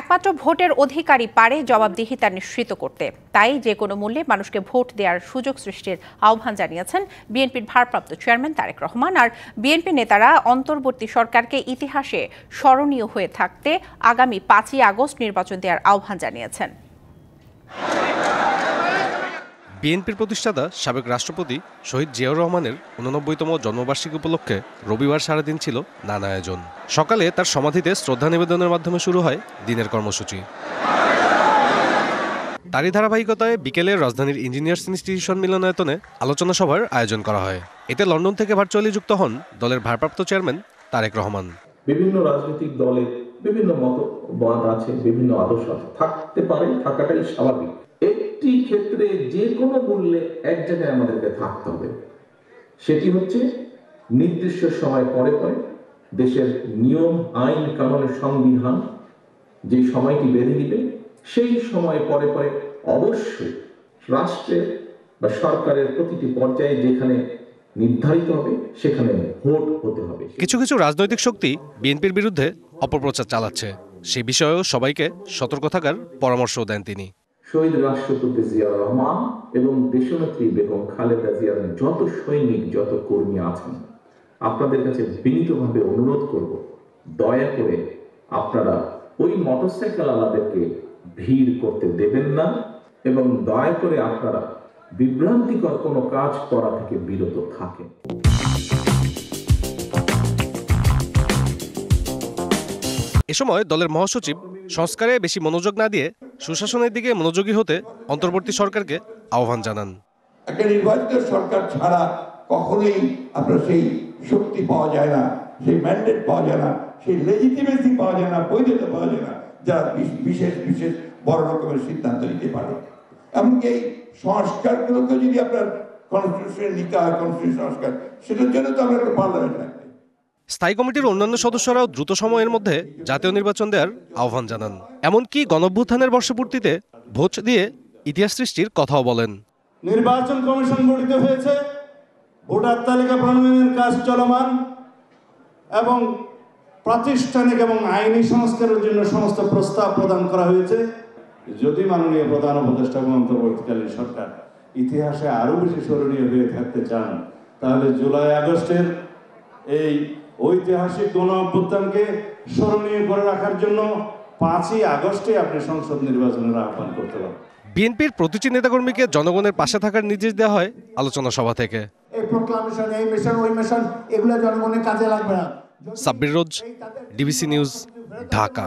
একমাত্র ভোটের অধিকারই পারে জবাবদিহিতা নিশ্চিত করতে। তাই যে কোনো মূল্যে মানুষকে ভোট দেওয়ার সুযোগ সৃষ্টির আহ্বান জানিয়েছেন বিএনপির ভারপ্রাপ্ত চেয়ারম্যান তারেক রহমান। আর বিএনপি নেতারা অন্তর্বর্তী সরকারকে ইতিহাসে স্মরণীয় হয়ে থাকতে আগামী 5ই আগস্ট নির্বাচন দেওয়ার আহ্বান জানিয়েছেন। বিএনপির প্রতিষ্ঠাতা সাবেক রাষ্ট্রপতি শহীদ জিয়াউর রহমানের 89তম জন্মবার্ষিকী উপলক্ষে রবিবার সারাদিন ছিল নানা আয়োজন। সকালে তার সমাধিতে শ্রদ্ধা নিবেদনের মাধ্যমে শুরু হয় দিনের কর্মসূচি। তারই ধারাবাহিকতায় বিকেলে রাজধানীর ইঞ্জিনিয়ার্স ইনস্টিটিউশন মিলনায়তনে আলোচনা সভার আয়োজন করা হয়। এতে লন্ডন থেকে ভার্চুয়ালি যুক্ত হন দলের ভারপ্রাপ্ত চেয়ারম্যান তারেক রহমান। বিভিন্ন রাজনৈতিক দলের বিভিন্ন মতবাদ আছে, বিভিন্ন আদর্শ থাকতে পারে, থাকাটাই স্বাভাবিক। একটি ক্ষেত্রে যে কোনো মূল্যে এক জায়গায় আমাদেরকে থাকতে হবে, সেটি হচ্ছে নির্দিষ্ট সময় পরে পরে দেশের নিয়ম আইন কানুনের সংবিধান যে সময়টি বেঁধে দিবে সেই সময় পরে পরে অবশ্যই রাষ্ট্রের বা সরকারের প্রতিটি পর্যায়ে যেখানে নির্ধারিত হবে সেখানে ভোট হতে হবে। কিছু কিছু রাজনৈতিক শক্তি বিএনপির বিরুদ্ধে অপপ্রচার চালাচ্ছে, সে বিষয়েও সবাইকে সতর্ক থাকার পরামর্শ দেন তিনি। শহীদ রাষ্ট্রপতি জিয়াউর রহমান এবং দেশনেত্রী বেগম খালেদা জিয়ার যত সৈনিক, যত কর্মী আছেন, আপনাদের কাছে বিনীতভাবে অনুরোধ করব, দয়া করে আপনারা ওই মোটরসাইকেল আলাদেরকে ভিড় করতে দেবেন না এবং দয়া করে আপনারা বিভ্রান্তিকর কোনো কাজ করা থেকে বিরত থাকেন। এ সময় দলের মহাসচিব সংস্কারে বেশি মনোযোগ না দিয়ে সুশাসনের দিকে মনোযোগী হতে অন্তর্বর্তী সরকারকে আহ্বান জানান। একটা নির্বাচিত সরকার ছাড়া কখনোই আপনার সেই শক্তি পাওয়া যায় না, সেই ম্যান্ডেট পাওয়া যায় না, সেই লেজিটিমেসি পাওয়া যায় না, বৈধতা পাওয়া যায় না, যারা বিশেষ বিশেষ বড় রকমের সিদ্ধান্ত নিতে পারে। এমনকি এই সংস্কারগুলোকে যদি আপনার কনস্টিটিউশন নিতে হয়, কনস্টিটিউশন সংস্কার, সেটার জন্য তো আমরা একটা পার্লামেন্ট লাগবে। স্থায়ী কমিটির অন্যান্য সদস্যরাও দ্রুত সময়ের মধ্যে জাতীয় নির্বাচন দেওয়ার আহ্বান জানান। এমনকি গণঅভ্যুত্থানের বর্ষপূর্তিতে ভোট দিয়ে ইতিহাস সৃষ্টির কথাও বলেন। নির্বাচন কমিশন গঠিত হয়েছে, ভোটার তালিকা প্রণয়নের কাজ চলমান এবং প্রাতিষ্ঠানিক এবং আইনি সংস্কারের জন্য সমস্ত প্রস্তাব প্রদান করা হয়েছে। যদি মাননীয় প্রধান উপদেষ্টা এবং অন্তর্বর্তীকালীন সরকার ইতিহাসে আরো বেশি স্মরণীয় হয়ে থাকতে চান, তাহলে জুলাই আগস্টের এই ঐতিহাসিক গণ অভ্যুত্থানকে স্মরণীয় করে রাখার জন্য 5ই আগস্টে আপনি সংসদ নির্বাচনের আহ্বান করতে পারেন। বিএনপির প্রতিটি নেতাকর্মীকে জনগণের পাশে থাকার নির্দেশ দেওয়া হয় আলোচনা সভা থেকে। এই প্রোক্লামেশন, এই মিশন, ওই মিশন, এগুলো জনগণের কাজে লাগবে না। সাব্বির রোজ, ডিবিসি নিউজ, ঢাকা।